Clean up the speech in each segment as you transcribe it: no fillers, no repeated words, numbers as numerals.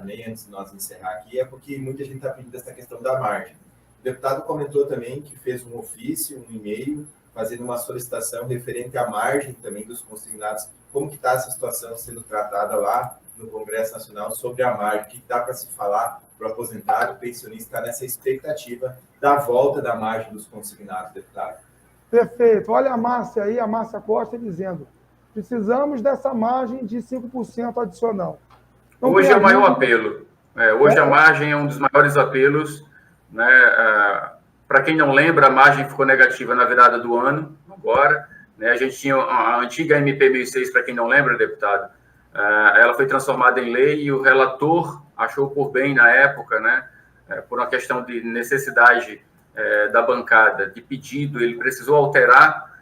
também, antes de nós encerrar aqui, é porque muita gente está pedindo essa questão da margem. O deputado comentou também que fez um ofício, um e-mail, fazendo uma solicitação referente à margem também dos consignados. Como que está essa situação sendo tratada lá no Congresso Nacional sobre a margem? O que dá para se falar para o aposentado, o pensionista, está nessa expectativa da volta da margem dos consignados, deputado? Perfeito. Olha a Márcia aí, a Márcia Costa, dizendo: precisamos dessa margem de 5% adicional. Então, hoje é o maior apelo. Hoje a margem é um dos maiores apelos. Né? Para quem não lembra, a margem ficou negativa na virada do ano, agora. Né? A gente tinha a antiga MP 1006, para quem não lembra, deputado, ela foi transformada em lei e o relator achou por bem, na época, né? Por uma questão de necessidade da bancada, de pedido, ele precisou alterar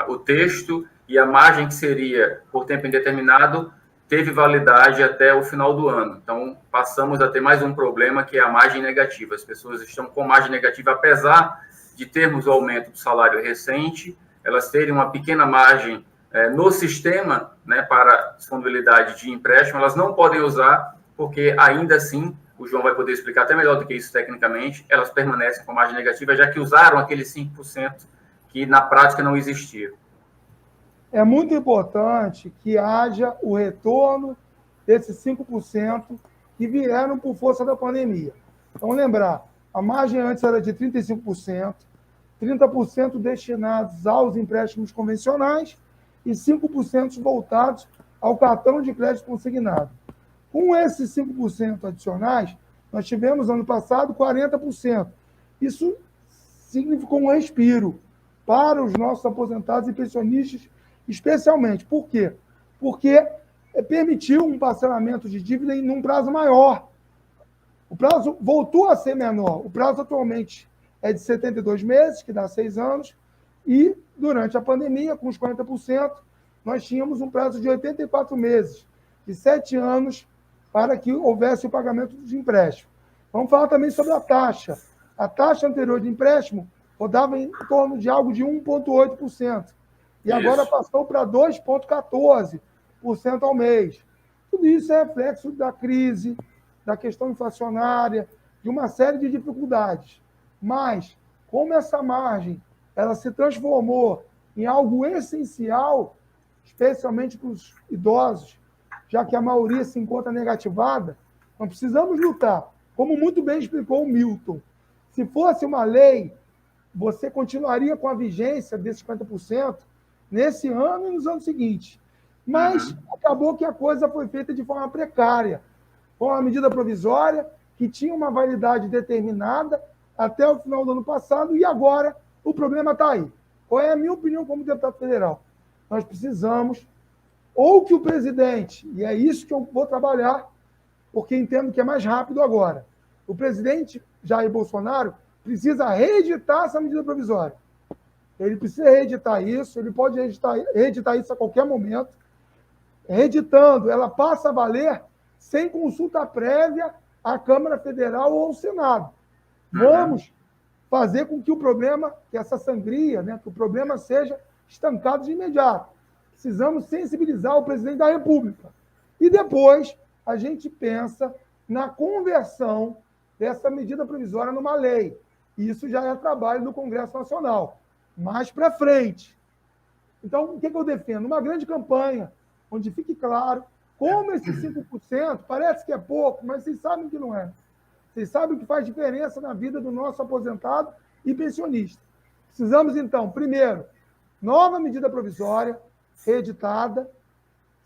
o texto e a margem que seria por tempo indeterminado teve validade até o final do ano. Então, passamos a ter mais um problema, que é a margem negativa. As pessoas estão com margem negativa, apesar de termos o aumento do salário recente, elas terem uma pequena margem no sistema, né, para disponibilidade de empréstimo, elas não podem usar, porque ainda assim, o João vai poder explicar até melhor do que isso tecnicamente, elas permanecem com margem negativa, já que usaram aqueles 5% que na prática não existiam. É muito importante que haja o retorno desses 5% que vieram por força da pandemia. Então, lembrar, a margem antes era de 35%, 30% destinados aos empréstimos convencionais e 5% voltados ao cartão de crédito consignado. Com esses 5% adicionais, nós tivemos, ano passado, 40%. Isso significou um respiro para os nossos aposentados e pensionistas, especialmente. Por quê? Porque permitiu um parcelamento de dívida em um prazo maior. O prazo voltou a ser menor. O prazo atualmente é de 72 meses, que dá 6 anos, e durante a pandemia, com os 40%, nós tínhamos um prazo de 84 meses, de 7 anos, para que houvesse o pagamento dos empréstimos. Vamos falar também sobre a taxa. A taxa anterior de empréstimo rodava em torno de algo de 1,8%. E agora passou para 2,14% ao mês. Tudo isso é reflexo da crise, da questão inflacionária, de uma série de dificuldades. Mas, como essa margem ela se transformou em algo essencial, especialmente para os idosos, já que a maioria se encontra negativada, nós precisamos lutar. Como muito bem explicou o Milton, se fosse uma lei, você continuaria com a vigência desses 50% nesse ano e nos anos seguintes. Mas acabou que a coisa foi feita de forma precária, com uma medida provisória que tinha uma validade determinada até o final do ano passado, e agora o problema está aí. Qual é a minha opinião como deputado federal? Nós precisamos, ou que o presidente, e é isso que eu vou trabalhar, porque entendo que é mais rápido agora, o presidente Jair Bolsonaro precisa reeditar essa medida provisória. Ele precisa reeditar isso, ele pode reeditar isso a qualquer momento. Reeditando, ela passa a valer sem consulta prévia à Câmara Federal ou ao Senado. Vamos fazer com que o problema, que essa sangria, né, que o problema seja estancado de imediato. Precisamos sensibilizar o presidente da República. E depois a gente pensa na conversão dessa medida provisória numa lei. Isso já é trabalho do Congresso Nacional. Mais para frente. Então, o que eu defendo? Uma grande campanha, onde fique claro como esses 5% parece que é pouco, mas vocês sabem que não é. Vocês sabem que faz diferença na vida do nosso aposentado e pensionista. Precisamos, então, primeiro, nova medida provisória, reeditada.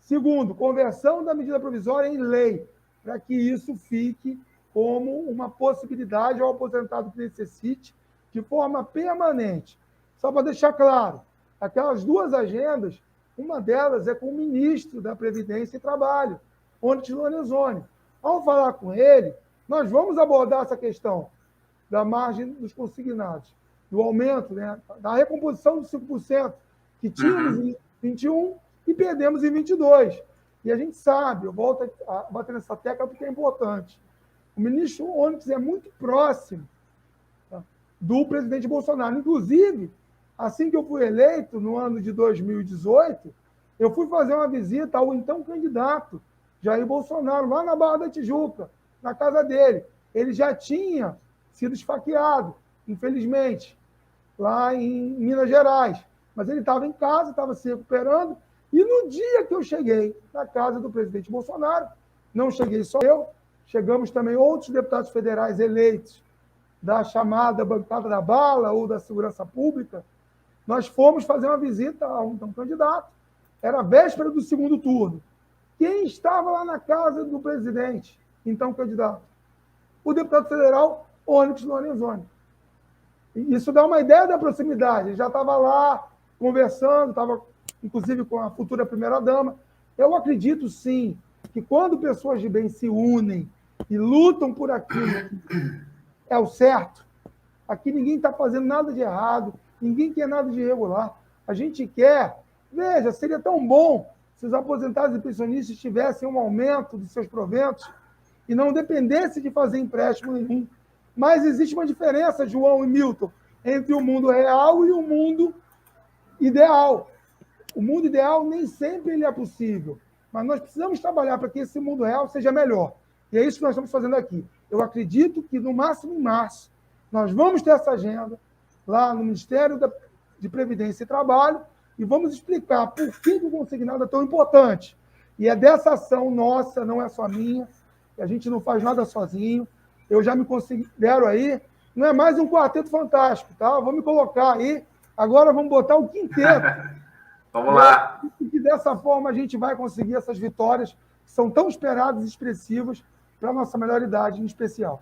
Segundo, conversão da medida provisória em lei, para que isso fique como uma possibilidade ao aposentado que necessite, de forma permanente. Só para deixar claro, aquelas duas agendas, uma delas é com o ministro da Previdência e Trabalho, Onyx Lorenzoni. Ao falar com ele, nós vamos abordar essa questão da margem dos consignados, do aumento, né, da recomposição dos 5%, que tínhamos em 21 e perdemos em 22. E a gente sabe, eu volto a bater nessa tecla porque é importante, o ministro Onyx é muito próximo, tá, do presidente Bolsonaro. Inclusive, assim que eu fui eleito, no ano de 2018, eu fui fazer uma visita ao então candidato Jair Bolsonaro, lá na Barra da Tijuca, na casa dele. Ele já tinha sido esfaqueado, infelizmente, lá em Minas Gerais. Mas ele estava em casa, estava se recuperando. E no dia que eu cheguei na casa do presidente Bolsonaro, não cheguei só eu, chegamos também outros deputados federais eleitos da chamada bancada da bala ou da segurança pública. Nós fomos fazer uma visita a um candidato. Era a véspera do segundo turno. Quem estava lá na casa do presidente, então candidato? O deputado federal Onyx Lorenzoni. Isso dá uma ideia da proximidade. Ele já estava lá conversando, estava inclusive com a futura primeira-dama. Eu acredito, sim, que quando pessoas de bem se unem e lutam por aquilo que é o certo, aqui ninguém está fazendo nada de errado, ninguém quer nada de irregular. A gente quer... Veja, seria tão bom se os aposentados e pensionistas tivessem um aumento de seus proventos e não dependesse de fazer empréstimo nenhum. Mas existe uma diferença, João e Milton, entre o mundo real e o mundo ideal. O mundo ideal nem sempre ele é possível, mas nós precisamos trabalhar para que esse mundo real seja melhor. E é isso que nós estamos fazendo aqui. Eu acredito que, no máximo em março, nós vamos ter essa agenda lá no Ministério de Previdência e Trabalho e vamos explicar por que o consignado é tão importante. E é dessa ação nossa, não é só minha, a gente não faz nada sozinho. Eu já me considero aí, não é mais um quarteto fantástico, tá? Vou me colocar aí, agora vamos botar o quinteto. Vamos lá. E dessa forma a gente vai conseguir essas vitórias que são tão esperadas e expressivas para a nossa melhor idade em especial.